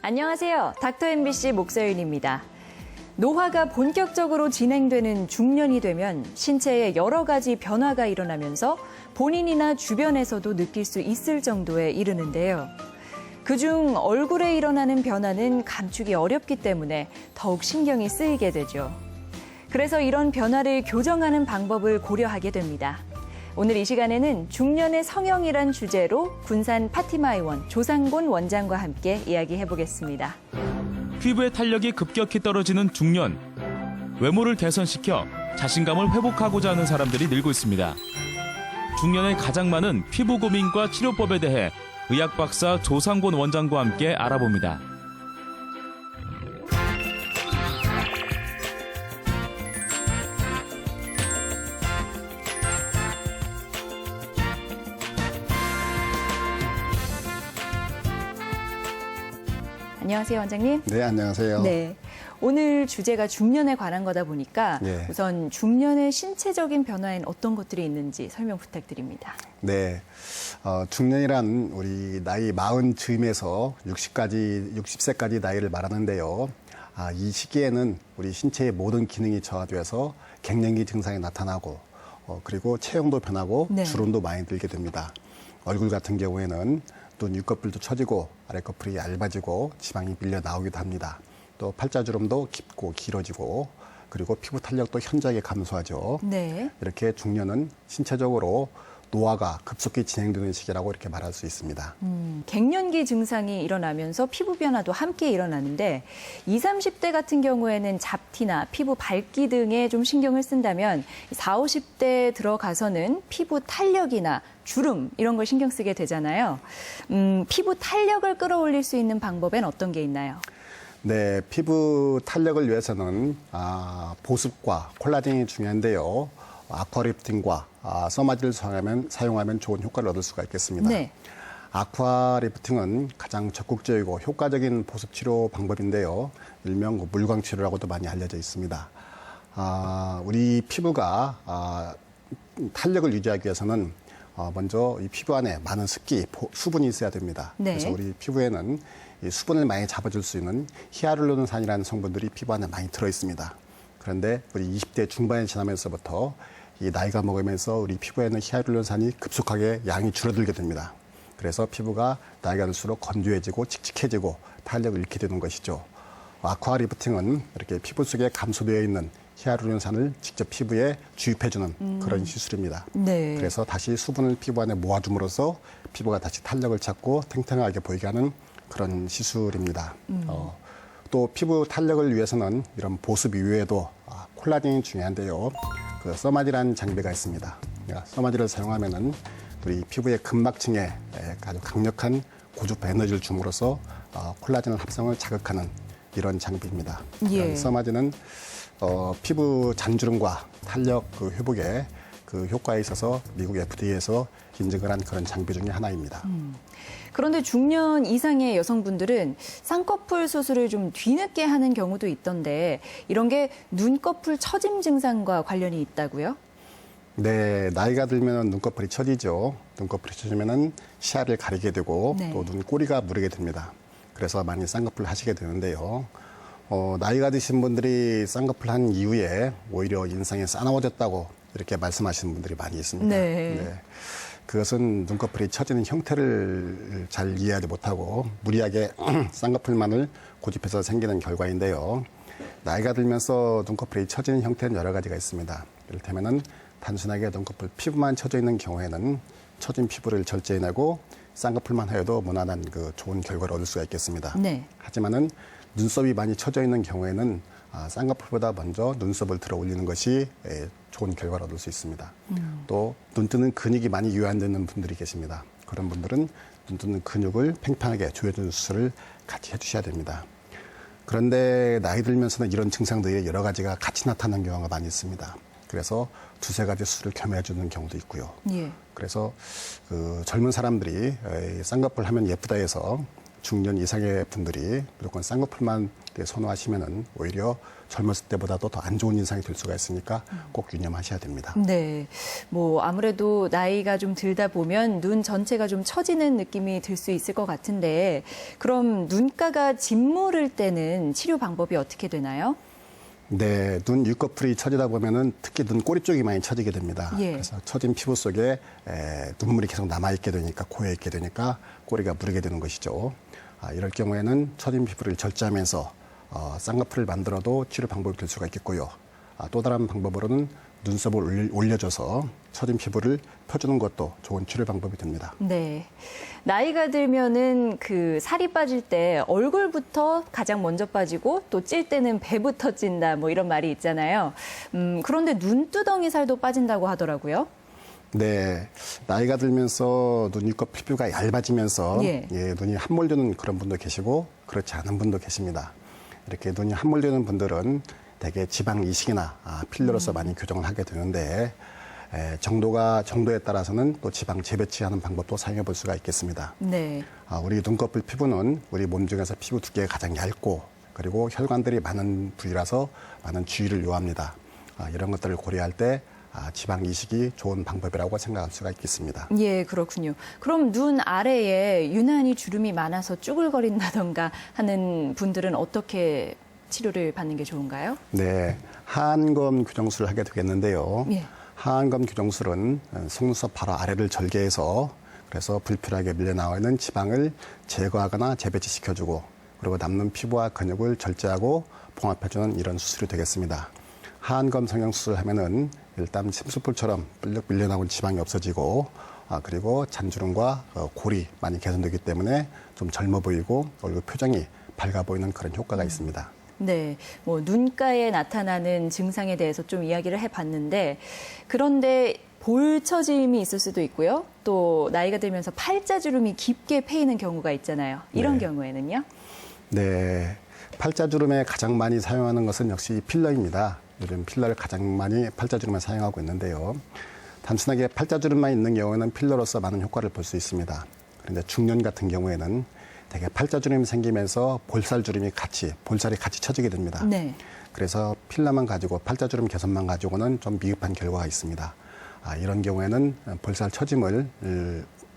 안녕하세요. 닥터 MBC 목서윤입니다. 노화가 본격적으로 진행되는 중년이 되면 신체에 여러 가지 변화가 일어나면서 본인이나 주변에서도 느낄 수 있을 정도에 이르는데요. 그중 얼굴에 일어나는 변화는 감추기 어렵기 때문에 더욱 신경이 쓰이게 되죠. 그래서 이런 변화를 교정하는 방법을 고려하게 됩니다. 오늘 이 시간에는 중년의 성형이란 주제로 군산 파티마의원 조상곤 원장과 함께 이야기해보겠습니다. 피부의 탄력이 급격히 떨어지는 중년. 외모를 개선시켜 자신감을 회복하고자 하는 사람들이 늘고 있습니다. 중년에 가장 많은 피부 고민과 치료법에 대해 의학 박사 조상곤 원장과 함께 알아봅니다. 안녕하세요, 원장님. 네, 안녕하세요. 네, 오늘 주제가 중년에 관한 거다 보니까 우선 중년의 신체적인 변화엔 어떤 것들이 있는지 설명 부탁드립니다. 네, 중년이란 우리 나이 40 즈음에서 60세까지 나이를 말하는데요. 이 시기에는 우리 신체의 모든 기능이 저하되어서 갱년기 증상이 나타나고 그리고 체형도 변하고 주름도 많이 들게 됩니다. 얼굴 같은 경우에는 눈 윗꺼풀도 처지고 아랫꺼풀이 얇아지고 지방이 밀려 나오기도 합니다. 또 팔자주름도 깊고 길어지고 그리고 피부 탄력도 현저하게 감소하죠. 네. 이렇게 중년은 신체적으로 노화가 급속히 진행되는 시기라고 이렇게 말할 수 있습니다. 갱년기 증상이 일어나면서 피부 변화도 함께 일어나는데 20, 30대 같은 경우에는 잡티나 피부 밝기 등에 좀 신경을 쓴다면 40, 50대 들어가서는 피부 탄력이나 주름 이런 걸 신경 쓰게 되잖아요. 피부 탄력을 끌어올릴 수 있는 방법엔 어떤 게 있나요? 네, 피부 탄력을 위해서는 보습과 콜라겐이 중요한데요. 아쿠아리프팅과 써마지를 사용하면 좋은 효과를 얻을 수가 있겠습니다. 네. 아쿠아리프팅은 가장 적극적이고 효과적인 보습 치료 방법인데요. 일명 물광 치료라고도 많이 알려져 있습니다. 우리 피부가 탄력을 유지하기 위해서는 먼저 이 피부 안에 많은 습기, 수분이 있어야 됩니다. 네. 그래서 우리 피부에는 이 수분을 많이 잡아줄 수 있는 히알루론산이라는 성분들이 피부 안에 많이 들어 있습니다. 그런데 우리 20대 중반에 지나면서부터 이 나이가 먹으면서 우리 피부에는 히알루론산이 급속하게 양이 줄어들게 됩니다. 그래서 피부가 나이가 들수록 건조해지고 칙칙해지고 탄력을 잃게 되는 것이죠. 아쿠아리프팅은 이렇게 피부 속에 감소되어 있는 히알루론산을 직접 피부에 주입해주는 그런 시술입니다. 네. 그래서 다시 수분을 피부 안에 모아줌으로써 피부가 다시 탄력을 찾고 탱탱하게 보이게 하는 그런 시술입니다. 또 피부 탄력을 위해서는 이런 보습 이외에도 콜라겐이 중요한데요. 그 써마지라는 장비가 있습니다. 써마지를 사용하면은 우리 피부의 근막층에 아주 강력한 고주파 에너지를 줌으로써 콜라겐 합성을 자극하는 이런 장비입니다. 예. 써마지는 피부 잔주름과 탄력 회복에 그 효과에 있어서 미국 FDA에서 인증을 한 그런 장비 중에 하나입니다. 그런데 중년 이상의 여성분들은 쌍꺼풀 수술을 좀 뒤늦게 하는 경우도 있던데 이런 게 눈꺼풀 처짐 증상과 관련이 있다고요? 네, 나이가 들면 눈꺼풀이 처지죠. 눈꺼풀이 처지면은 시야를 가리게 되고 또 눈꼬리가 무르게 됩니다. 그래서 많이 쌍꺼풀 하시게 되는데요. 나이가 드신 분들이 쌍꺼풀 한 이후에 오히려 인상이 싸나워졌다고 이렇게 말씀하시는 분들이 많이 있습니다. 네. 그것은 눈꺼풀이 처지는 형태를 잘 이해하지 못하고 무리하게 쌍꺼풀만을 고집해서 생기는 결과인데요. 나이가 들면서 눈꺼풀이 처지는 형태는 여러 가지가 있습니다. 이를테면은 단순하게 눈꺼풀 피부만 처져 있는 경우에는 처진 피부를 절제해내고 쌍꺼풀만 하여도 무난한 그 좋은 결과를 얻을 수가 있겠습니다. 네. 하지만은 눈썹이 많이 처져 있는 경우에는 쌍꺼풀보다 먼저 눈썹을 들어 올리는 것이 좋은 결과를 얻을 수 있습니다. 또 눈 뜨는 근육이 많이 유한되는 분들이 계십니다. 그런 분들은 눈 뜨는 근육을 팽팽하게 조여주는 수술을 같이 해주셔야 됩니다. 그런데 나이 들면서는 이런 증상들이 여러 가지가 같이 나타나는 경우가 많이 있습니다. 그래서 두세 가지 수술을 겸해주는 경우도 있고요. 예. 그래서 그 젊은 사람들이 쌍꺼풀 하면 예쁘다 해서 중년 이상의 분들이 무조건 쌍꺼풀만 선호하시면은 오히려 젊었을 때보다도 더 안 좋은 인상이 될 수가 있으니까 꼭 유념하셔야 됩니다. 네. 뭐 아무래도 나이가 좀 들다 보면 눈 전체가 좀 처지는 느낌이 들 수 있을 것 같은데 그럼 눈가가 짓무를 때는 치료 방법이 어떻게 되나요? 네, 눈 윗꺼풀이 처지다 보면은 특히 눈 꼬리 쪽이 많이 처지게 됩니다. 예. 그래서 처진 피부 속에 눈물이 계속 남아있게 되니까 고여있게 되니까 꼬리가 무르게 되는 것이죠. 이럴 경우에는 처진 피부를 절제하면서 쌍꺼풀을 만들어도 치료 방법이 될 수가 있겠고요. 또 다른 방법으로는 눈썹을 올려줘서 처진 피부를 펴주는 것도 좋은 치료 방법이 됩니다. 네. 나이가 들면은 그 살이 빠질 때 얼굴부터 가장 먼저 빠지고 또 찔 때는 배부터 찐다 뭐 이런 말이 있잖아요. 그런데 눈두덩이 살도 빠진다고 하더라고요. 네, 나이가 들면서 눈 윗꺼풀 피부가 얇아지면서 예. 눈이 함몰되는 그런 분도 계시고 그렇지 않은 분도 계십니다. 이렇게 눈이 함몰되는 분들은 대개 지방 이식이나 필러로서 많이 교정을 하게 되는데 정도에 따라서는 또 지방 재배치하는 방법도 사용해 볼 수가 있겠습니다. 네. 우리 눈꺼풀 피부는 우리 몸 중에서 피부 두께가 가장 얇고 그리고 혈관들이 많은 부위라서 많은 주의를 요합니다. 이런 것들을 고려할 때 지방 이식이 좋은 방법이라고 생각할 수가 있겠습니다. 예, 그렇군요. 그럼 눈 아래에 유난히 주름이 많아서 쭈글거린다던가 하는 분들은 어떻게 치료를 받는 게 좋은가요? 네, 하안검 교정술을 하게 되겠는데요. 예. 하안검 교정술은 속눈썹 바로 아래를 절개해서 그래서 불필요하게 밀려 나와 있는 지방을 제거하거나 재배치시켜주고 그리고 남는 피부와 근육을 절제하고 봉합해주는 이런 수술이 되겠습니다. 하안검 성형수술을 하면은 일단 심수풀처럼 뿔룩 밀려 나온 지방이 없어지고 그리고 잔주름과 골이 많이 개선되기 때문에 좀 젊어 보이고 얼굴 표정이 밝아 보이는 그런 효과가 있습니다. 네, 뭐 눈가에 나타나는 증상에 대해서 좀 이야기를 해봤는데 그런데 볼 처짐이 있을 수도 있고요. 또 나이가 들면서 팔자주름이 깊게 패이는 경우가 있잖아요. 이런 네. 경우에는요? 네, 팔자주름에 가장 많이 사용하는 것은 역시 필러입니다. 요즘 필러를 가장 많이 팔자주름에 사용하고 있는데요. 단순하게 팔자주름만 있는 경우에는 필러로서 많은 효과를 볼 수 있습니다. 그런데 중년 같은 경우에는 대개 팔자주름이 생기면서 볼살이 같이 처지게 됩니다. 네. 그래서 필러만 가지고 팔자주름 개선만 가지고는 좀 미흡한 결과가 있습니다. 이런 경우에는 볼살 처짐을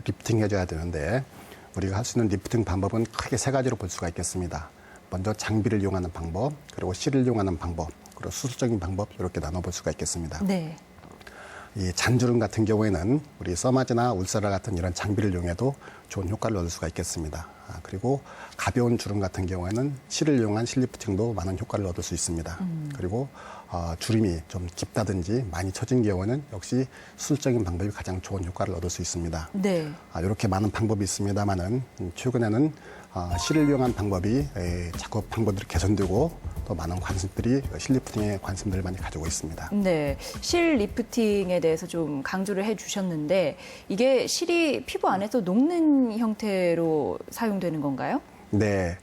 리프팅해줘야 되는데 우리가 할 수 있는 리프팅 방법은 크게 세 가지로 볼 수가 있겠습니다. 먼저 장비를 이용하는 방법, 그리고 실을 이용하는 방법, 그리고 수술적인 방법 이렇게 나눠볼 수가 있겠습니다. 네. 이 잔주름 같은 경우에는 우리 써마지나 울사라 같은 이런 장비를 이용해도 좋은 효과를 얻을 수가 있겠습니다. 그리고 가벼운 주름 같은 경우에는 실을 이용한 실리프팅도 많은 효과를 얻을 수 있습니다. 그리고 주름이 좀 깊다든지 많이 처진 경우에는 역시 수술적인 방법이 가장 좋은 효과를 얻을 수 있습니다. 네. 이렇게 많은 방법이 있습니다만은 최근에는 실을 이용한 방법이 자꾸 방법들이 개선되고 또 많은 관심들이 실리프팅에 관심들을 많이 가지고 있습니다. 네, 실 리프팅에 대해서 좀 강조를 해주셨는데 이게 실이 피부 안에서 녹는 형태로 사용되는 건가요? 네,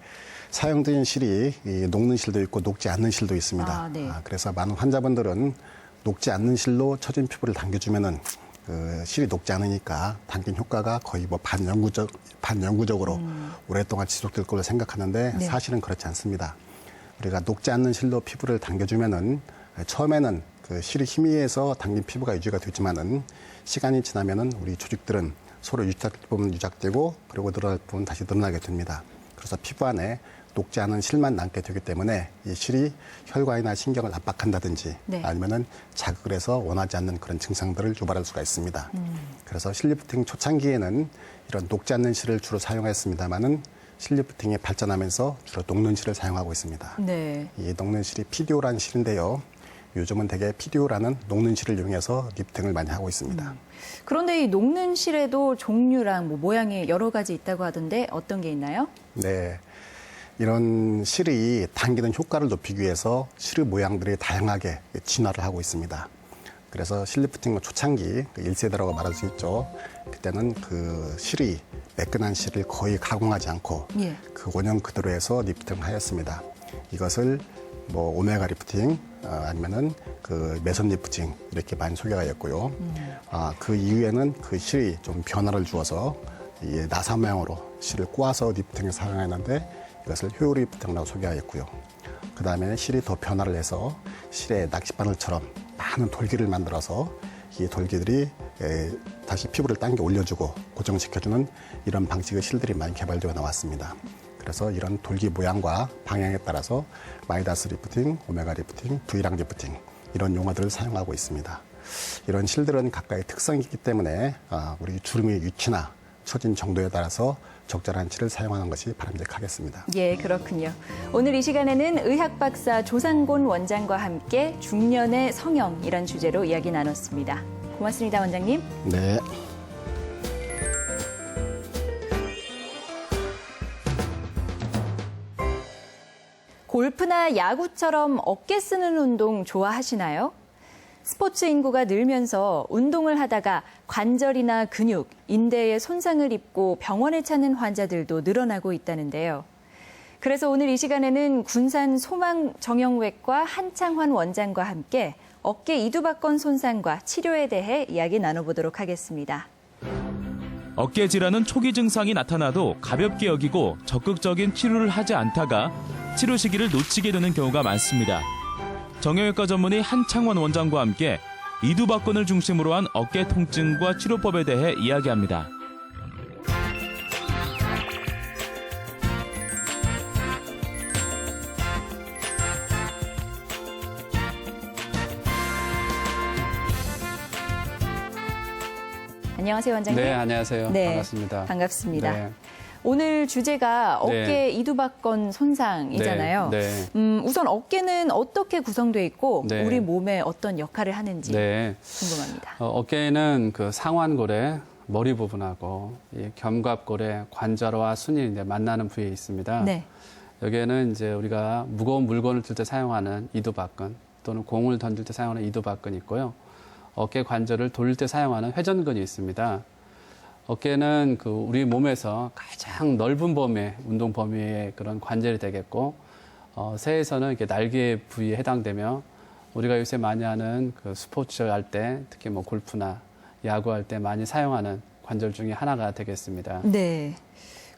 사용된 실이 녹는 실도 있고 녹지 않는 실도 있습니다. 네. 그래서 많은 환자분들은 녹지 않는 실로 처진 피부를 당겨주면은 실이 녹지 않으니까 당긴 효과가 거의 뭐 반영구적으로 오랫동안 지속될 걸로 생각하는데 네. 사실은 그렇지 않습니다. 우리가 녹지 않는 실로 피부를 당겨주면은 처음에는 그 실이 희미해서 당긴 피부가 유지가 되지만은 시간이 지나면은 우리 조직들은 서로 유착될 부분 유착되고 그리고 늘어날 부분 다시 늘어나게 됩니다. 그래서 피부 안에 녹지 않은 실만 남게 되기 때문에 이 실이 혈관이나 신경을 압박한다든지 네. 아니면은 자극을 해서 원하지 않는 그런 증상들을 유발할 수가 있습니다. 그래서 실리프팅 초창기에는 이런 녹지 않는 실을 주로 사용했습니다만은 실리프팅이 발전하면서 주로 녹는 실을 사용하고 있습니다. 네. 이 녹는 실이 PDO라는 실인데요. 요즘은 대개 PDO라는 녹는 실을 이용해서 리프팅을 많이 하고 있습니다. 그런데 이 녹는 실에도 종류랑 뭐 모양이 여러 가지 있다고 하던데 어떤 게 있나요? 네. 이런 실이 당기는 효과를 높이기 위해서 실의 모양들이 다양하게 진화를 하고 있습니다. 그래서 실리프팅 초창기 1세대라고 말할 수 있죠. 그때는 그 실이 매끈한 실을 거의 가공하지 않고 예. 그 원형 그대로 해서 리프팅을 하였습니다. 이것을 뭐 오메가 리프팅 아니면은 그 메선 리프팅 이렇게 많이 소개가 됐고요. 그 이후에는 그 실이 좀 변화를 주어서 이 나사 모양으로 실을 꼬아서 리프팅에 사용했는데 이것을 효율 리프팅이라고 소개하였고요. 그 다음에 실이 더 변화를 해서 실에 낚싯바늘처럼 많은 돌기를 만들어서 이 돌기들이 다시 피부를 당겨 올려주고 고정시켜주는 이런 방식의 실들이 많이 개발되어 나왔습니다. 그래서 이런 돌기 모양과 방향에 따라서 마이다스 리프팅, 오메가 리프팅, V랑 리프팅 이런 용어들을 사용하고 있습니다. 이런 실들은 각각의 특성이 있기 때문에 우리 주름의 위치나 처진 정도에 따라서 적절한 실을 사용하는 것이 바람직하겠습니다. 예, 그렇군요. 오늘 이 시간에는 의학 박사 조상곤 원장과 함께 중년의 성형이란 주제로 이야기 나눴습니다. 고맙습니다, 원장님. 네. 골프나 야구처럼 어깨 쓰는 운동 좋아하시나요? 스포츠 인구가 늘면서 운동을 하다가 관절이나 근육, 인대에 손상을 입고 병원에 찾는 환자들도 늘어나고 있다는데요. 그래서 오늘 이 시간에는 군산 소망정형외과 한창환 원장과 함께 어깨 이두박근 손상과 치료에 대해 이야기 나눠보도록 하겠습니다. 어깨 질환은 초기 증상이 나타나도 가볍게 여기고 적극적인 치료를 하지 않다가 치료 시기를 놓치게 되는 경우가 많습니다. 정형외과 전문의 한창원 원장과 함께 이두박근을 중심으로 한 어깨 통증과 치료법에 대해 이야기합니다. 안녕하세요, 원장님. 네, 안녕하세요. 네, 반갑습니다. 반갑습니다. 네. 오늘 주제가 어깨 네. 이두박근 손상이잖아요. 네, 네. 우선 어깨는 어떻게 구성되어 있고 네. 우리 몸에 어떤 역할을 하는지 네. 궁금합니다. 어깨에는 그 상완골의 머리 부분하고 이 견갑골의 관절과 순이 이제 만나는 부위에 있습니다. 네. 여기에는 이제 우리가 무거운 물건을 들 때 사용하는 이두박근 또는 공을 던질 때 사용하는 이두박근이 있고요. 어깨 관절을 돌릴 때 사용하는 회전근이 있습니다. 어깨는 그 우리 몸에서 가장 넓은 범위의 운동 범위의 그런 관절이 되겠고, 새에서는 이렇게 날개 부위에 해당되며 우리가 요새 많이 하는 그 스포츠 할 때, 특히 뭐 골프나 야구할 때 많이 사용하는 관절 중에 하나가 되겠습니다. 네.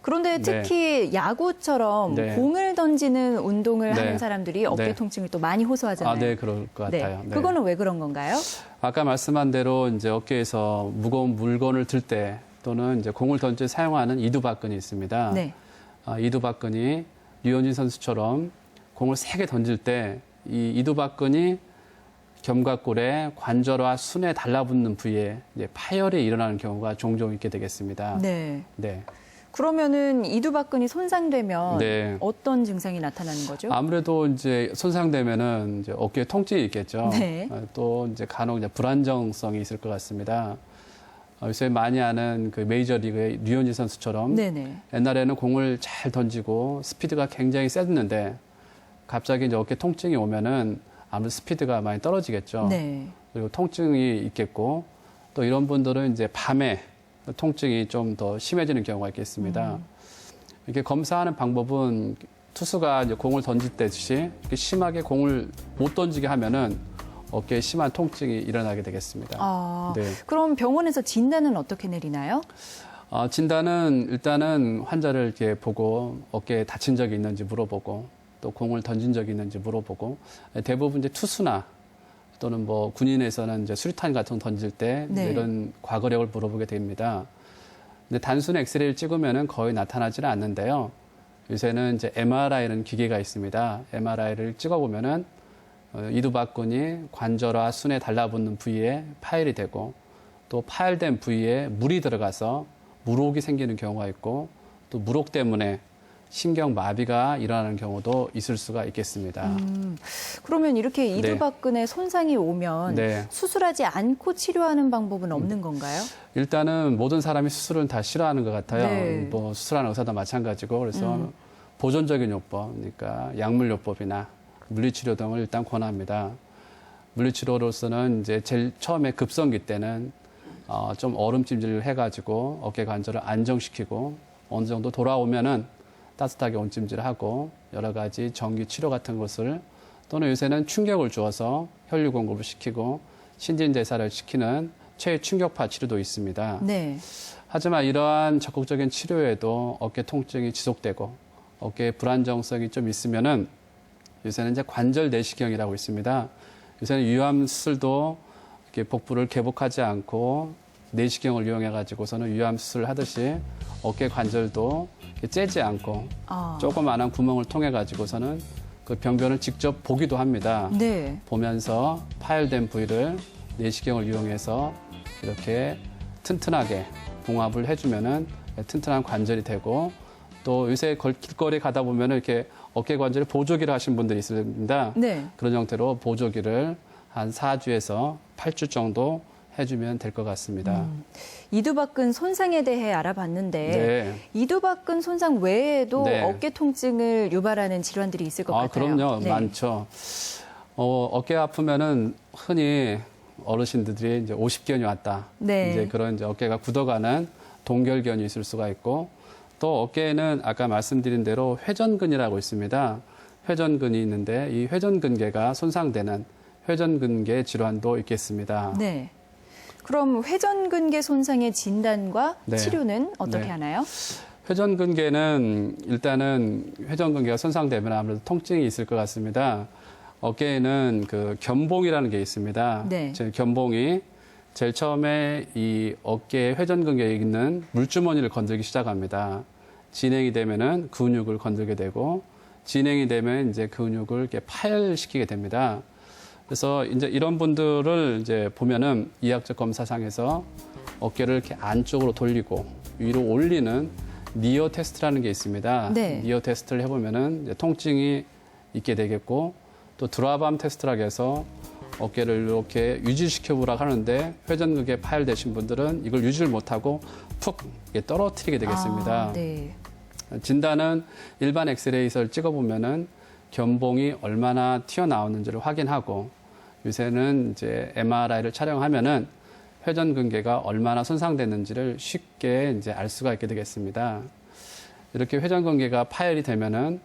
그런데 특히 야구처럼 네. 공을 던지는 운동을 네. 하는 사람들이 어깨 네. 통증을 또 많이 호소하잖아요. 네, 그럴 것 같아요. 네. 그거는 왜 그런 건가요? 아까 말씀한 대로 이제 어깨에서 무거운 물건을 들 때 또는 이제 공을 던질 때 사용하는 이두박근이 있습니다. 네. 이두박근이 류현진 선수처럼 공을 세게 던질 때 이 이두박근이 견갑골의 관절과 순에 달라붙는 부위에 이제 파열이 일어나는 경우가 종종 있게 되겠습니다. 네. 네. 그러면은 이두박근이 손상되면 네. 어떤 증상이 나타나는 거죠? 아무래도 이제 손상되면은 이제 어깨에 통증이 있겠죠. 네. 또 이제 간혹 이제 불안정성이 있을 것 같습니다. 요새 많이 하는 그 메이저리그의 류현진 선수처럼 네네. 옛날에는 공을 잘 던지고 스피드가 굉장히 셌는데 갑자기 이제 어깨 통증이 오면은 아무래도 스피드가 많이 떨어지겠죠. 네. 그리고 통증이 있겠고 또 이런 분들은 이제 밤에 통증이 좀 더 심해지는 경우가 있겠습니다. 이렇게 검사하는 방법은 투수가 이제 공을 던질 때듯이 이렇게 심하게 공을 못 던지게 하면은 어깨에 심한 통증이 일어나게 되겠습니다. 네. 그럼 병원에서 진단은 어떻게 내리나요? 진단은 일단은 환자를 이렇게 보고 어깨에 다친 적이 있는지 물어보고 또 공을 던진 적이 있는지 물어보고 대부분 이제 투수나 또는 뭐 군인에서는 이제 수류탄 같은 거 던질 때 네. 이런 과거력을 물어보게 됩니다. 근데 단순 엑스레이를 찍으면은 거의 나타나지는 않는데요. 요새는 이제 MRI라는 기계가 있습니다. MRI를 찍어보면은 이두박근이 관절과 순에 달라붙는 부위에 파열이 되고 또 파열된 부위에 물이 들어가서 물혹이 생기는 경우가 있고 또 물혹 때문에 신경 마비가 일어나는 경우도 있을 수가 있겠습니다. 그러면 이렇게 이두박근에 손상이 오면 네. 수술하지 않고 치료하는 방법은 없는 건가요? 일단은 모든 사람이 수술은 다 싫어하는 것 같아요. 네. 뭐 수술하는 의사도 마찬가지고 그래서 보존적인 요법, 그러니까 약물요법이나 물리치료 등을 일단 권합니다. 물리치료로서는 이제 제일 처음에 급성기 때는 좀 얼음찜질을 해가지고 어깨 관절을 안정시키고 어느 정도 돌아오면은 따뜻하게 온찜질하고 여러 가지 전기 치료 같은 것을 또는 요새는 충격을 주어서 혈류 공급을 시키고 신진대사를 시키는 최충격파 치료도 있습니다. 네. 하지만 이러한 적극적인 치료에도 어깨 통증이 지속되고 어깨에 불안정성이 좀 있으면은 요새는 이제 관절 내시경이라고 있습니다. 요새는 유암 수술도 이렇게 복부를 개복하지 않고 내시경을 이용해 가지고서는 유암 수술을 하듯이 어깨 관절도 이렇게 째지 않고 조그마한 구멍을 통해 가지고서는 그 병변을 직접 보기도 합니다. 네. 보면서 파열된 부위를 내시경을 이용해서 이렇게 튼튼하게 봉합을 해주면은 튼튼한 관절이 되고, 또 요새 길거리 가다 보면은 이렇게 어깨 관절에 보조기를 하신 분들이 있습니다. 네. 그런 형태로 보조기를 한 4주에서 8주 정도 해주면 될 것 같습니다. 이두박근 손상에 대해 알아봤는데 네. 이두박근 손상 외에도 네. 어깨 통증을 유발하는 질환들이 있을 것 같아요. 그럼요. 네. 많죠. 어깨 아프면은 흔히 어르신들이 이제 50견이 왔다. 네. 이제 그런 이제 어깨가 굳어가는 동결견이 있을 수가 있고, 또 어깨에는 아까 말씀드린 대로 회전근이라고 있습니다. 회전근이 있는데 이 회전근개가 손상되는 회전근개 질환도 있겠습니다. 네. 그럼 회전근개 손상의 진단과 네. 치료는 어떻게 네. 하나요? 회전근개는 일단은 회전근개가 손상되면 아무래도 통증이 있을 것 같습니다. 어깨에는 그 견봉이라는 게 있습니다. 네. 제 견봉이 제일 처음에 이 어깨 회전근개에 있는 물주머니를 건들기 시작합니다. 진행이 되면은 근육을 건들게 되고, 진행이 되면 이제 근육을 이렇게 파열시키게 됩니다. 그래서 이제 이런 분들을 이제 보면은 이학적 검사상에서 어깨를 이렇게 안쪽으로 돌리고 위로 올리는 니어 테스트라는 게 있습니다. 네. 니어 테스트를 해보면은 이제 통증이 있게 되겠고, 또 드라밤 테스트라고 해서 어깨를 이렇게 유지시켜 보라고 하는데 회전근개 파열되신 분들은 이걸 유지를 못하고 푹 떨어뜨리게 되겠습니다. 네. 진단은 일반 엑스레이를 찍어보면은 견봉이 얼마나 튀어나오는지를 확인하고, 요새는 이제 MRI를 촬영하면은 회전근개가 얼마나 손상됐는지를 쉽게 이제 알 수가 있게 되겠습니다. 이렇게 회전근개가 파열이 되면은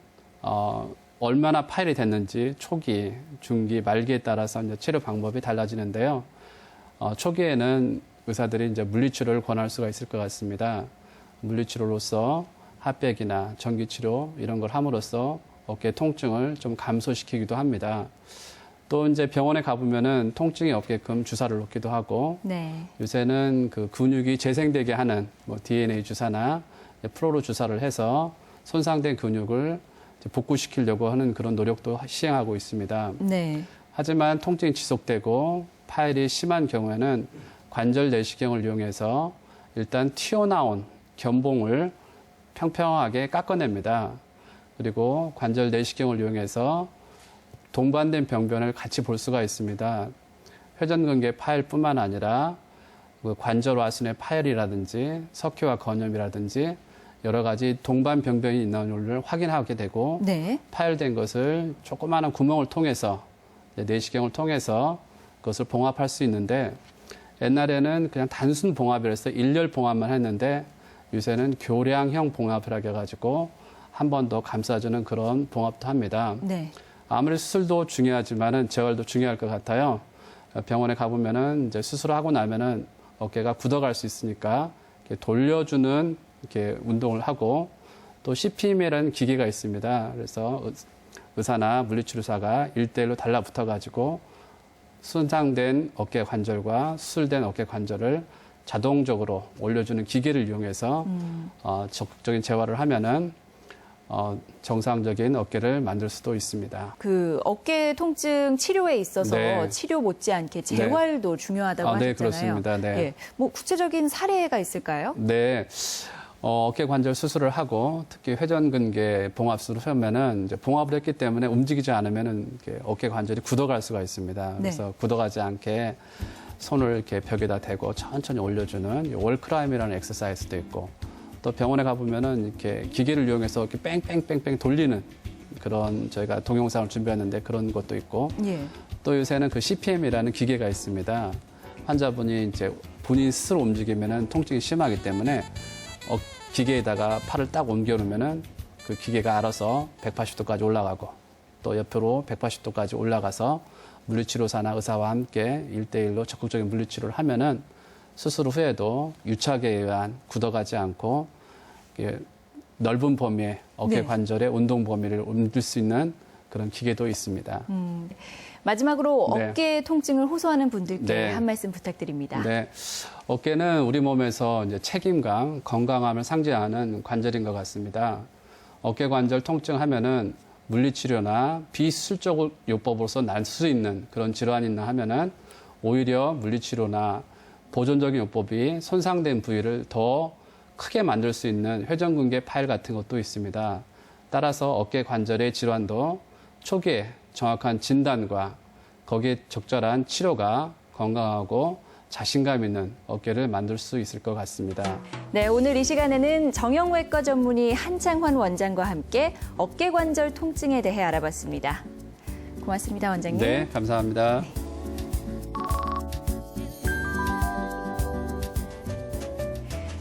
얼마나 파열이 됐는지 초기, 중기, 말기에 따라서 이제 치료 방법이 달라지는데요. 초기에는 의사들이 이제 물리치료를 권할 수가 있을 것 같습니다. 물리치료로서 핫백이나 전기치료 이런 걸 함으로써 어깨 통증을 좀 감소시키기도 합니다. 또 이제 병원에 가보면은 통증이 없게끔 주사를 놓기도 하고, 네. 요새는 그 근육이 재생되게 하는 뭐 DNA 주사나 프로로 주사를 해서 손상된 근육을 복구시키려고 하는 그런 노력도 시행하고 있습니다. 네. 하지만 통증이 지속되고 파열이 심한 경우에는 관절 내시경을 이용해서 일단 튀어나온 견봉을 평평하게 깎아냅니다. 그리고 관절 내시경을 이용해서 동반된 병변을 같이 볼 수가 있습니다. 회전근개 파열뿐만 아니라 관절 와순의 파열이라든지 석회와 건염이라든지 여러 가지 동반 병변이 있는지를 확인하게 되고, 네. 파열된 것을 조그마한 구멍을 통해서 내시경을 통해서 그것을 봉합할 수 있는데, 옛날에는 그냥 단순 봉합이라서 일렬 봉합만 했는데 요새는 교량형 봉합이라고 해가지고 한 번 더 감싸주는 그런 봉합도 합니다. 네. 아무리 수술도 중요하지만은 재활도 중요할 것 같아요. 병원에 가보면은 이제 수술하고 나면은 어깨가 굳어갈 수 있으니까 이렇게 돌려주는 이렇게 운동을 하고, 또 CPM이라는 기계가 있습니다. 그래서 의사나 물리치료사가 1대1로 달라붙어가지고 손상된 어깨 관절과 수술된 어깨 관절을 자동적으로 올려주는 기계를 이용해서 적극적인 재활을 하면은 정상적인 어깨를 만들 수도 있습니다. 그 어깨 통증 치료에 있어서 네. 치료 못지않게 재활도 중요하다고 네, 하셨잖아요. 그렇습니다. 네. 예. 뭐 구체적인 사례가 있을까요? 네. 어깨 관절 수술을 하고 특히 회전근개 봉합술을 하면은 이제 봉합을 했기 때문에 움직이지 않으면은 이렇게 어깨 관절이 굳어갈 수가 있습니다. 그래서 굳어가지 않게 손을 이렇게 벽에다 대고 천천히 올려주는 월크라임이라는 엑서사이즈도 있고, 또 병원에 가보면은 이렇게 기계를 이용해서 이렇게 뺑뺑뺑뺑 돌리는 그런 저희가 동영상을 준비했는데 그런 것도 있고, 예. 또 요새는 그 CPM이라는 기계가 있습니다. 환자분이 이제 본인 스스로 움직이면은 통증이 심하기 때문에 기계에다가 팔을 딱 옮겨 놓으면은 그 기계가 알아서 180도까지 올라가고 또 옆으로 180도까지 올라가서 물리치료사나 의사와 함께 1대1로 적극적인 물리치료를 하면은 수술 후에도 유착에 의한 굳어가지 않고 넓은 범위의 어깨 네. 관절의 운동 범위를 옮길 수 있는 그런 기계도 있습니다. 마지막으로 네. 어깨 통증을 호소하는 분들께 네. 한 말씀 부탁드립니다. 네, 어깨는 우리 몸에서 이제 책임감, 건강함을 상징하는 관절인 것 같습니다. 어깨 관절 통증하면은 물리치료나 비수술적 요법으로서 날 수 있는 그런 질환이 있나 하면은 오히려 물리치료나 보존적인 요법이 손상된 부위를 더 크게 만들 수 있는 회전근개 파일 같은 것도 있습니다. 따라서 어깨 관절의 질환도 초기에 정확한 진단과 거기에 적절한 치료가 건강하고 자신감 있는 어깨를 만들 수 있을 것 같습니다. 네, 오늘 이 시간에는 정형외과 전문의 한창환 원장과 함께 어깨 관절 통증에 대해 알아봤습니다. 고맙습니다, 원장님. 네, 감사합니다.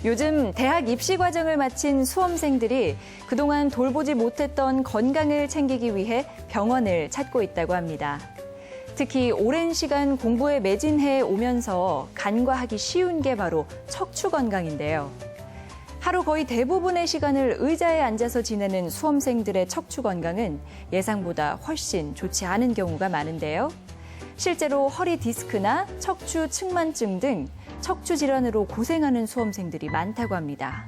요즘 대학 입시 과정을 마친 수험생들이 그동안 돌보지 못했던 건강을 챙기기 위해 병원을 찾고 있다고 합니다. 특히 오랜 시간 공부에 매진해 오면서 간과하기 쉬운 게 바로 척추 건강인데요. 하루 거의 대부분의 시간을 의자에 앉아서 지내는 수험생들의 척추 건강은 예상보다 훨씬 좋지 않은 경우가 많은데요. 실제로 허리 디스크나 척추 측만증 등 척추 질환으로 고생하는 수험생들이 많다고 합니다.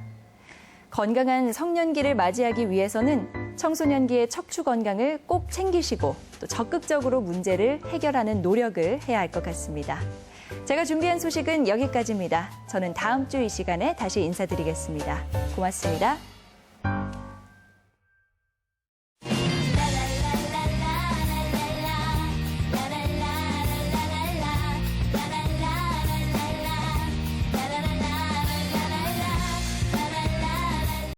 건강한 성년기를 맞이하기 위해서는 청소년기의 척추 건강을 꼭 챙기시고 또 적극적으로 문제를 해결하는 노력을 해야 할 것 같습니다. 제가 준비한 소식은 여기까지입니다. 저는 다음 주 이 시간에 다시 인사드리겠습니다. 고맙습니다.